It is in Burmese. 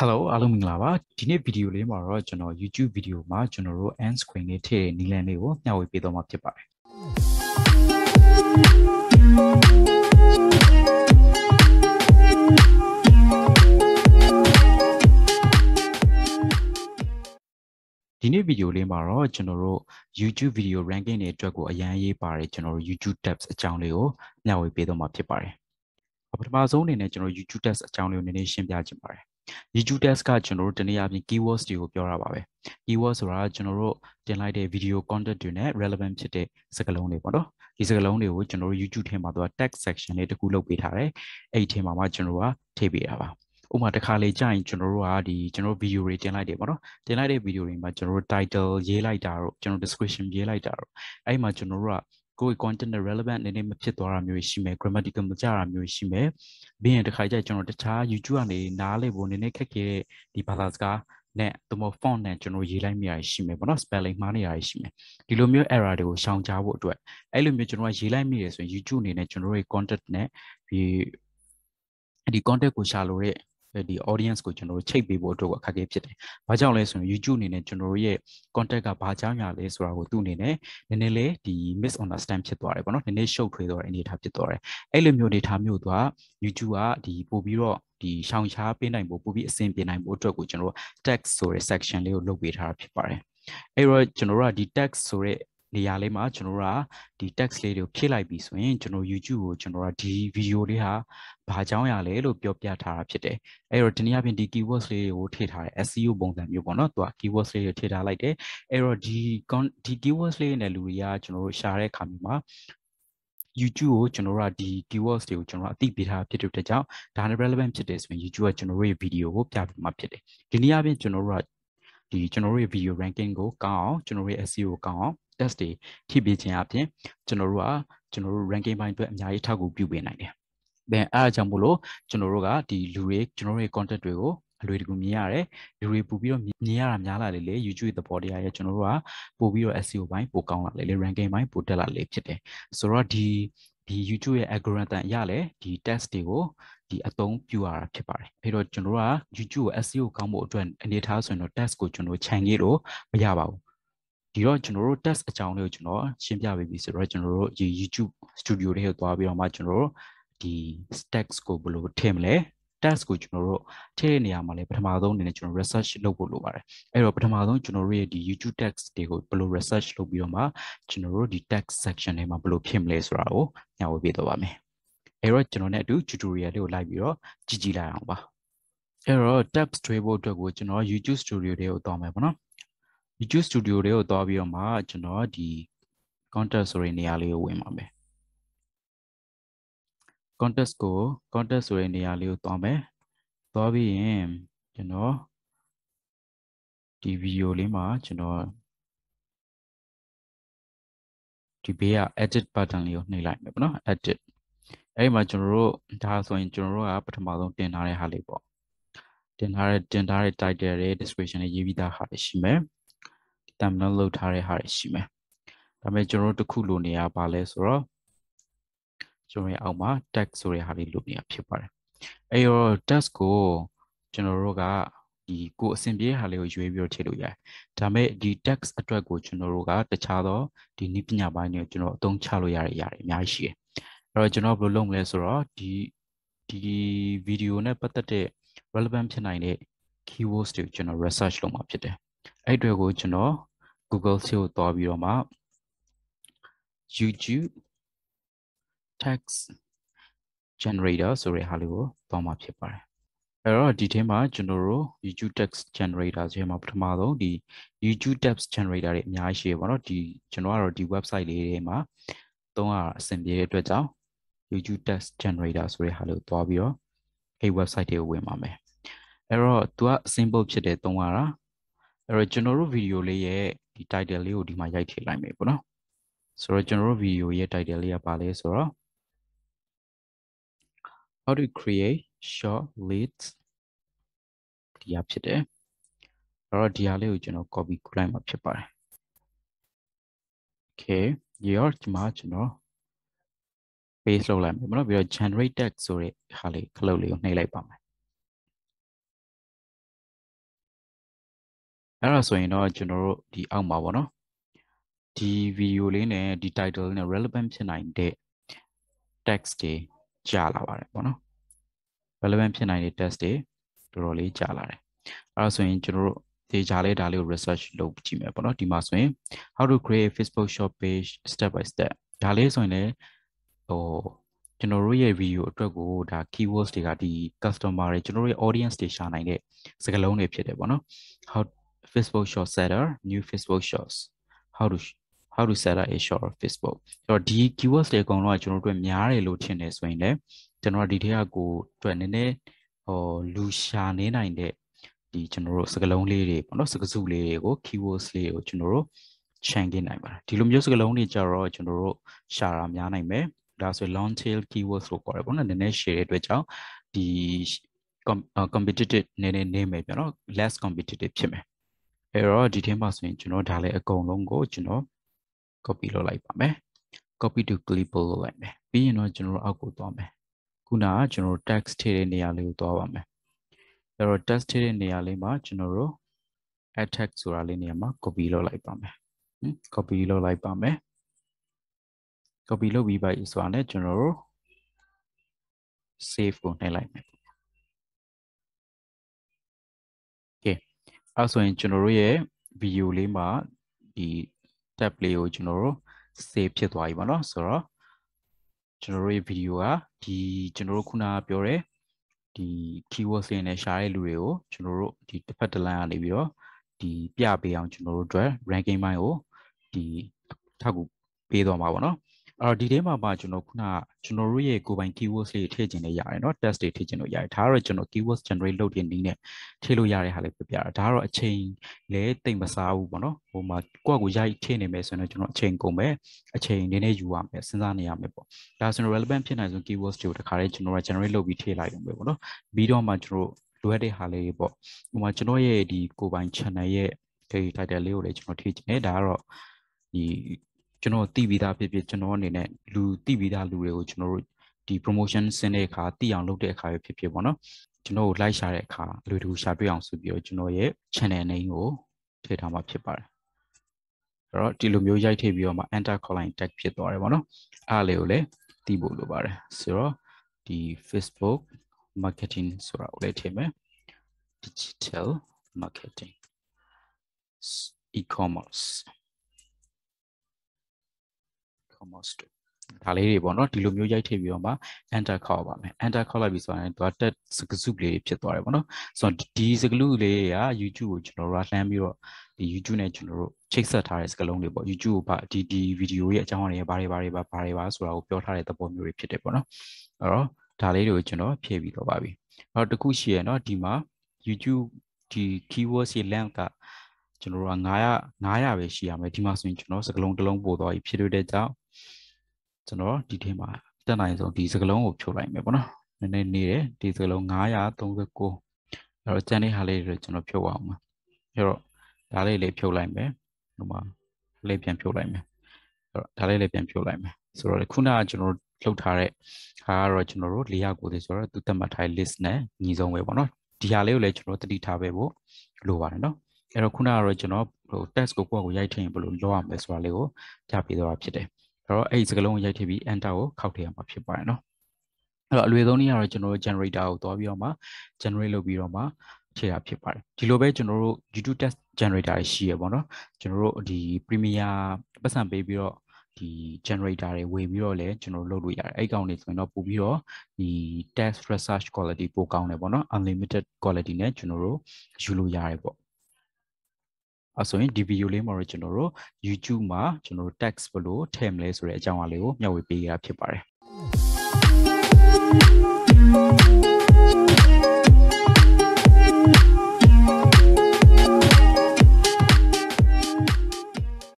Hello အားလုံးမင်္ဂလာပါဒီနေ့ဗီဒီယိုလေးမှာတော့ကျွန်တော် YouTube ဗီဒီယိုမှာကျွန်တော်တို့ end screen လေးထည့်တဲ့နည်းလမ်းလေးကိုမျှဝေပေးသွားမှာဖြစ်ပါတယ်ဒီနေ့ဗီဒီယိုလေးမှာတော့ကျွန်တော်တို့ YouTube video ranking တွေအတွက်ကိုအရန်ရေးပါတယ်ကျွန်တော်တို့ YouTube tabs အကြောင်းလေးကိုမျှဝေပေးသွားမှာဖြစ်ပါတယ်ပထမဆုံးအနေနဲ့ကျွန်တော် YouTube tabs အကြောင်းလေးကိုနည်းနည်းရှင်းပြချင်ပါတယ်YouTube tabs ကကျွန်တော်တို့တနည်းအားဖြင့် keywords တွေကိုပြောတာပါပဲ keyword ဆိုတာကျွန်တော်တို့တင်လိုက်တဲ့ video content တွေနဲ့ relevant ဖြစ်တဲ့စကားလုံးတွေပေါ့နော်ဒီစကားလုံးတွေကိုကျွန်တော်တို့ YouTube ထဲမှာသူက text section လေးတစ်ခုလုပ်ပေးထားတယ်အဲ့ဒီထဲမှာကျွန်တော်တို့ကထည့်ပေးတာပါဥပမာတစ်ခါလေကြာရင်ကျွန်တော်တို့ကကျွန်တော် video တွေတင်လိုက်တယ်ပေါ့နော်တင်လိုက်တဲ့ video တွေမှာကျွန်တော်တို့ title ရေးလိုက်တာတော့ကျွန်တော် description ရေးလိုက်တာတော့အဲ့မှာကျွန်တော်တို့ကကိုယ့် content နဲ့ relevant နည်းနည်းမဖြစ်သွားတာမျိုးရှိမယ် grammatical မကျတာမျိုးရှိမယ်ပြီးရင်တစ်ခါကျကျွန်တော်တခြား YouTube ကနေနားလေဖို့နည်းနည်းခက်ခဲတဲ့ဒီဘာသာစကားနဲ့သူမ font နဲ့ကျွန်တော်ရေးလိုက်မိရရှိမယ်ပေါ့နော် spelling မှားနေရရှိမယ်ဒီလိုမျိုး error တွေကိုရှောင်ကြဖို့အတွက်အဲ့လိုမျိုးကျွန်တော်ရေးလိုက်မိရဆိုရင် YouTube အနေနဲ့ကျွန်တော်ရဲ့ content နဲ့ဒီ content ကိုရှာလို့ဒီ audience ကိုကျွန်တော်တို့ချိတ်ပေးဖို့အတွက်အခက်အခဲဖြစ်တယ်။ဘာကြောင့်လဲဆိုရင် YouTube အနေနဲ့ကျွန်တော်တို့ရဲ့ content ကဘာကြောင့်ရလဲဆိုတာကိုသူ့အနေနဲ့နည်းနည်းလေးဒီ misunderstand ဖြစ်သွားတယ်ပေါ့နော်။နည်းနည်းရှုပ်ထွေးသွားတဲ့အနေအထားဖြစ်သွားတယ်။အဲ့လိုမျိုးအနေအထားမျိုးက YouTube ကဒီပို့ပြီးတော့ဒီရှောင်ရှားပေးနိုင်ဖို့ပို့ပြီးအဆင်ပြေနိုင်ဖို့အတွက်ကိုကျွန်တော်တို့ text ဆိုတဲ့ section လေးကိုလုပ်ပေးထားတာဖြစ်ပါတယ်။အဲ့တော့ကျွန်တော်တို့ကဒီ text ဆိုတဲ့နေရာလေးမှာကျွန်တော်တို့ကဒီ text လေးတွေကိုဖြည့်လိုက်ပြီဆိုရင်ကျွန်တော် YouTube ကိုကျွန်တော်ကဒီ video လေးဟာဘာကြောင့်ရလဲလို့ပြောပြထားတာဖြစ်တယ်အဲ့တော့ဒီနေ့အပြင်ဒီ keywords လေးကိုထည့်ထားတယ် SEO ပုံစံမျိုးပေါ့နော်သူက keywords လေးကိုထည့်ထားလိုက်တယ်အဲ့တော့ဒီ keywords လေးနဲ့လူတွေကကျွန်တော်တို့ရှာတဲ့အခါမှာYouTube ကိုကျွန်တော်တို့ကဒီ keywords တွေကိုကျွန်တော်အသိပေးထားဖြစ်တဲ့အတွက်ကြောင့်ဒါနဲ့ relevant ဖြစ်တယ်ဆိုရင် YouTube ကကျွန်တော်တို့ရဲ့ video ကိုပြပေးမှာဖြစ်တယ်ဒီနေ့အပြင်ကျွန်တော်တို့ကကျွန်တော်တို့ရဲ့ video ranking ကိုကောင်းအောင်ကျွန်တော်တို့ရဲ့ SEO ကိုကောင်းအောင် test တွေဖြည့်ပေးခြင်းအပြင်ကျွန်တော်တို့ ranking ပိုင်းအတွက်အများကြီးထောက်ကူပြုပေးနိုင်တယ်။အဲအားကြောင့်မို့လို့ကျွန်တော်တို့ကဒီလူတွေကျွန်တော်တို့ရဲ့ content တွေကိုအလွယ်တကူမြင်ရတယ်။လူတွေပို့ပြီးတော့မြင်ရတာများလာလေ YouTube သဘောတရားရဲ့ကျွန်တော်တို့ကပို့ပြီးတော့ SEO ပိုင်းပိုကောင်းလာလေ ranking ပိုင်းပိုတက်လာလေဖြစ်တယ်။ဆိုတော့ဒီ YouTube ရဲ့ algorithm အရလဲဒီ test တွေကိုဒီအသုံးပြုရတာဖြစ်ပါတယ်။အဲတော့ကျွန်တော်တို့က YouTube ကို SEO ကောင်းဖို့အတွက်အနေထားဆိုရင်တော့ test ကိုကျွန်တော်ခြံရည်လို့မရပါဘူး။ဒီတော့ကျွန်တော်တို့ test အကြောင်းလေးကိုကျွန်တော်ရှင်းပြပေးပြီဆိုတော့ကျွန်တော်တို့ဒီ YouTube studio လေးကိုသွားပြီးတော့မှကျွန်တော်တို့ဒီ text ကိုဘယ်လိုထည့်မလဲ text ကိုကျွန်တော်တို့ထည့်နေရမှာလဲပထမဆုံးအနေနဲ့ကျွန်တော် research လုပ်ဖို့လိုပါတယ်အဲ့တော့ပထမဆုံးကျွန်တော်တို့ရဲ့ဒီ YouTube text တွေကိုဘယ်လို research လုပ်ပြီးတော့မှကျွန်တော်တို့ဒီ text section ထဲမှာဘယ်လိုဖြစ်မလဲဆိုတာကိုညှဝေပေးတော့ပါမယ်အဲ့တော့ကျွန်တော်နဲ့အတူ tutorial လေးကိုလိုက်ပြီးတော့ကြည့်လိုက်အောင်ပါအဲ့တော့ text ထွေးဖို့အတွက်ကိုကျွန်တော် YouTube studio တွေကိုသွားမယ်ပေါ့နော် YouTube studio တွေကိုသွားပြီးတော့မှကျွန်တော်ဒီ content ဆိုတဲ့နေရာလေးကိုဝင်ပါမယ် context ဆိုတဲ့နေရာလေးကိုသွားမယ်သွားပြီးရင်ကျွန်တော်ဒီ video လေးမှာကျွန်တော်ဒီဘေးက edit button လေးကိုနှိပ်လိုက်မယ်ပေါ့နော် edit အဲ့ဒီမှာကျွန်တော်တို့ဒါဆိုရင်ကျွန်တော်တို့ကပထမဆုံးတင်ထားတဲ့ဟာလေးပေါ့တင်ထားတဲ့ title တွေ description တွေရေးပြီးသားဟာတွေရှိမယ် thumbnail လုပ်ထားတဲ့ဟာတွေရှိမယ်ဒါပေမဲ့ကျွန်တော်တို့တစ်ခုလိုနေရပါလဲဆိုတော့ကျွန်တော်ရဲ့အောက်မှာ text ဆိုတဲ့ဟာလေးလုပ်နေတာဖြစ်ပါတယ်အဲ့တော့ text ကိုကျွန်တော်တို့ကဒီကိုအဆင်ပြေဟာလေးကိုရွေးပြီးတော့ထည့်လို့ရတယ်ဒါပေမဲ့ဒီ text အတွက်ကိုကျွန်တော်တို့ကတခြားသောဒီနည်းပညာပိုင်းတွေကိုကျွန်တော်အသုံးချလို့ရတဲ့အရာတွေအများကြီးရှိတယ်အဲ့တော့ကျွန်တော်ဘယ်လိုလုပ်မလဲဆိုတော့ဒီ video နဲ့ပတ်သက်တဲ့ relevant ဖြစ်နိုင်တဲ့ keywords တွေကိုကျွန်တော် research လုပ်မှာဖြစ်တယ်အဲ့အတွက်ကိုကျွန်တော် Google ဆီကိုသွားပြီးတော့မှ YouTube text generator ဆိုတဲ့ဟာလေးကိုသွားမှာဖြစ်ပါတယ်အဲ့တော့ဒီထဲမှာကျွန်တော်တို့ YouTube text generator ဆိုရင်မှာပထမဆုံးဒီ YouTube text generator တွေအများကြီးရှိရပါတော့ဒီကျွန်တော်ကတော့ဒီ website လေးတွေမှာသုံးရအဆင်ပြေတဲ့အတွက်ကြောင့် YouTube text generator ဆိုတဲ့ဟာလေးကိုသွားပြီးတော့အဲ့ website တွေကိုဝင်ပါမယ်အဲ့တော့သူက simple ဖြစ်တယ်သုံးရတာအဲ့တော့ကျွန်တော်တို့ video လေးရဲ့ဒီ title လေးကိုဒီမှာရိုက်ထည့်လိုက်မယ်ပေါ့နော်ဆိုတော့ကျွန်တော်တို့ video ရဲ့ title လေးကပါလဲဆိုတော့ how to create short leads ဒီဟာဖြစ်တယ်အဲ့တော့ဒီဟာလေးကိုကျွန်တော် copy ကူးလိုက်မှာဖြစ်ပါတယ် okay ဒီတော့ဒီမှာကျွန်တော် paste လုပ်လိုက်မယ်ပေါ့နော်ပြီးတော့ generate text ဆိုတဲ့ဟာလေးခလုတ်လေးကိုနှိပ်လိုက်ပါမယ် အဲ့ဒါဆိုရင်တော့ကျွန်တော်တို့ဒီအောက်မှာပေါ့နော်ဒီ video လေးနဲ့ဒီ title နဲ့ relevant ဖြစ်နိုင်တဲ့ text တွေကြာလာပါတယ်ပေါ့နော် relevant ဖြစ်နိုင်တဲ့ text တွေတော်တော်လေးကြာလာတယ်အဲ့ဒါဆိုရင်ကျွန်တော်တို့ဒီဂျာလေးဒါလေးကို research လုပ်ကြည့်မယ်ပေါ့နော်ဒီမှာဆိုရင် how to create a Facebook shop page step by step ဒါလေးဆိုရင်လည်းဟိုကျွန်တော်တို့ရဲ့ video အတွက်ကိုဒါ keywords တွေကဒီ customer တွေကျွန်တော်တို့ရဲ့ audience တွေရှာနိုင်တဲ့စကားလုံးတွေဖြစ်တယ်ပေါ့နော် how Facebook shop setter new Facebook shops how to set up a shop on Facebook ဆိုတော့ဒီ keywords တွေအကုန်လုံးကကျွန်တော်တို့များတယ်လို့ထင်တယ်ဆိုရင်လည်းကျွန်တော်ဒီထက်ကကိုအတွက်နည်းနည်းလူရှာနေနိုင်တဲ့ဒီကျွန်တော်တို့စကားလုံးလေးတွေပေါ့နော်စကားစုလေးတွေကို keywords လေးကိုကျွန်တော်တို့ change နိုင်ပါတယ်ဒီလိုမျိုးစကားလုံးတွေကြတော့ကျွန်တော်တို့ရှာတာများနိုင်မယ်ဒါဆို long tail keywords လို့ခေါ်တယ်ပေါ့နော်နည်းနည်း share တဲ့အတွက်ကြောင့်ဒီ competitive နည်းနည်းနေမယ်ပြနော် less competitive ဖြစ်မယ်အဲ့တော့ဒီထဲမှာဆိုရင်ကျွန်တော်ဒါလည်းအကုန်လုံးကိုကျွန်တော် copy လုပ်လိုက်ပါမယ် copy to clipboard လုပ်လိုက်မယ်ပြီးရင်တော့ကျွန်တော်အောက်ကိုသွားမယ်ခုနကကျွန်တော် text ထည့်တဲ့နေရာလေးကိုသွားပါမယ်အဲ့တော့ text ထည့်တဲ့နေရာလေးမှာကျွန်တော်တို့ add text ဆိုတာလေးနေရာမှာ copy လုပ်လိုက်ပါမယ်copy လုပ်လိုက်ပါမယ် copy လုပ်ပြီးပါဆိုတာနဲ့ကျွန်တော်တို့ save ကိုနှိပ်လိုက်မယ် okay အဲ့ဆိုရင်ကျွန်တော်တို့ရဲ့ video လေးမှာဒီ tab လေးကိုကျွန်တော်တို့ save ဖြစ်သွားပြီပေါ့နော်ဆိုတော့ကျွန်တော်တို့ရဲ့ video ကဒီကျွန်တော်တို့ခုနကပြောတဲ့ဒီ keywords တွေနဲ့ရှာတဲ့လူတွေကိုကျွန်တော်တို့ဒီတစ်ဖက်တစ်လမ်းကနေပြီးတော့ဒီပြပေးအောင်ကျွန်တော်တို့အတွက် ranking ပိုင်းကိုဒီထောက်ကူပေးသွားမှာပေါ့နော်အဲ့တော့ဒီထဲမှာပါကျွန်တော်ခုနကကျွန်တော်တို့ရဲ့ကိုယ်ပိုင် keywords လေးထည့်ခြင်းလည်းရတယ်เนาะ test တွေထည့်ခြင်းလို့ရတယ်ဒါကတော့ကျွန်တော် keywords generate လုပ်တဲ့နည်းနဲ့ထည့်လို့ရတဲ့ဟာလေးပြပြတာဒါကတော့အချိန်လည်းတိတ်မစားဘူးပေါ့နော်ဟိုမှာကိုယ့်ကိုရိုက်ထည့်နေမယ်ဆိုရင်ကျွန်တော်အချိန်ကုန်မယ်အချိန်နည်းနည်းယူရမယ်စဉ်းစားနေရမယ်ပေါ့ဒါဆိုရင် relevant ဖြစ်နိုင်ဆုံး keywords တွေကိုတခါလေးကျွန်တော်က generate လုပ်ပြီးထည့်လိုက်ရုံပဲပေါ့နော်ပြီးတော့မှကျွန်တော်လိုအပ်တဲ့ဟာလေးပေါ့ဟိုမှာကျွန်တော်ရဲ့ဒီကိုယ်ပိုင် channel ရဲ့ title လေးကိုလည်းကျွန်တော်ထည့်ခြင်းနဲ့ဒါကတော့ဒီကျွန်တော်သိပြီးသားဖြစ်ဖြစ်ကျွန်တော်အနေနဲ့လူသိပြီးသားလူတွေကိုကျွန်တော်တို့ဒီ promotion ဆင်းတဲ့အခါသိအောင်လုပ်တဲ့အခါပဲဖြစ်ဖြစ်ပေါ့နော်ကျွန်တော်ကို like ရှာတဲ့အခါလူတူရှာတွေ့အောင်ဆိုပြီးတော့ကျွန်တော်ရဲ့ channel name ကိုထည့်ထားမှာဖြစ်ပါတယ်အဲ့တော့ဒီလိုမျိုးရိုက်ထည့်ပြီးတော့မှ enter colon tag ဖြစ်သွားတယ်ပေါ့နော်အားလေးကိုလည်းသိဖို့လိုပါတယ်ဆိုတော့ဒီ Facebook marketing ဆိုတာကိုလည်းထည့်မယ် digital marketing e-commerce ဒါလေးတွေပေါ့နော်ဒီလိုမျိုးရိုက်ထည့်ပြီးတော့မှ enter ခေါက်ပါမယ် enter ခေါက်လိုက်ပြီဆိုရင်သူကတက်စကစုလေးဖြစ်သွားတယ်ပေါ့နော်ဆိုတော့ဒီစကစုလေးက YouTube ကိုကျွန်တော်တို့လှမ်းပြီးတော့ဒီ YouTube နဲ့ကျွန်တော်တို့ချိတ်ဆက်ထားတဲ့စကလုံးတွေပေါ့ YouTube ကိုဒီ video ရဲ့အကြောင်းအရာတွေဘာတွေဆိုတာကိုပြောထားတဲ့သဘောမျိုးတွေဖြစ်တယ်ပေါ့နော်အဲ့တော့ဒါလေးတွေကိုကျွန်တော်ဖြည့်ပြီးတော့ပါပြီအဲ့တော့တခုရှိရနော်ဒီမှာ YouTube ဒီ keyword ရဲ့ length ကကျွန်တော်တို့က900ပဲရှိရမယ်ဒီမှာဆိုရင်ကျွန်တော်စကလုံးတစ်လုံးပို့သွားပြီဖြစ်တဲ့ကြောင့်ကျွန်တော်ဒီထဲမှာတက်နိုင်ဆုံးဒီစကလုံးကိုဖြုတ်လိုက်မယ်ပေါ့နော်နည်းနည်းနေတယ်ဒီစကလုံး939အဲ့တော့ကျန်တဲ့ဟာလေးတွေကျွန်တော်ဖြုတ်အောင်ပါအဲ့တော့ဒါလေးဖြုတ်လိုက်မယ်ဟိုမှာလေးပြန်ဖြုတ်လိုက်မယ်အဲ့တော့ဒါလေးပြန်ဖြုတ်လိုက်မယ်ဆိုတော့ခုနကကျွန်တော်လှုပ်ထားတဲ့ဟာကတော့ကျွန်တော်တို့490ဆိုတော့သူတက်မှတ်ထားတဲ့ list နဲ့ညီဆုံးပဲပေါ့နော်ဒီဟာလေးကိုလည်းကျွန်တော်တတိထားပဲဖို့လိုပါတယ်နော်အဲ့တော့ခုနကတော့ကျွန်တော်ဟို text ကိုကိုယ့်ကိုရိုက်ထည့်ရင်ဘယ်လိုလုပ်ရမလဲဆိုတာလေးကိုကြားပြသွားတာဖြစ်တယ်အဲ့တော့အဲ့ဒီစကားလုံးကိုရိုက်ထည့်ပြီး enter ကိုခောက်ထည့်ရမှာဖြစ်ပါတယ်နော်အဲ့တော့အလွယ်ဆုံးနည်းကတော့ကျွန်တော်တို့ generator ကိုသွားပြီးတော့မှ generate လုပ်ပြီးတော့မှထည့်တာဖြစ်ပါတယ်ဒီလိုပဲကျွန်တော်တို့ YouTube text generator ရှိရပေါ့နော်ကျွန်တော်တို့ဒီ Premiere ပတ်စံပေးပြီးတော့ဒီ generator တွေဝေပြီးတော့လည်းကျွန်တော်လုပ်လို့ရတယ်အဲ့ကောင်တွေဆိုရင်တော့ပို့ပြီးတော့ဒီ text research quality ပိုကောင်းတယ်ပေါ့နော် unlimited quality နဲ့ကျွန်တော်တို့ယူလို့ရတယ်ပေါ့အဲ့ဆိုရင်ဒီ video လေးမှာတော့ကျွန်တော်တို့ YouTube မှာကျွန်တော်တို့ text ဘယ်လိုထည့်မလဲဆိုတဲ့အကြောင်းအရာလေးကိုမျှဝေပေးရတာဖြစ်ပါတယ်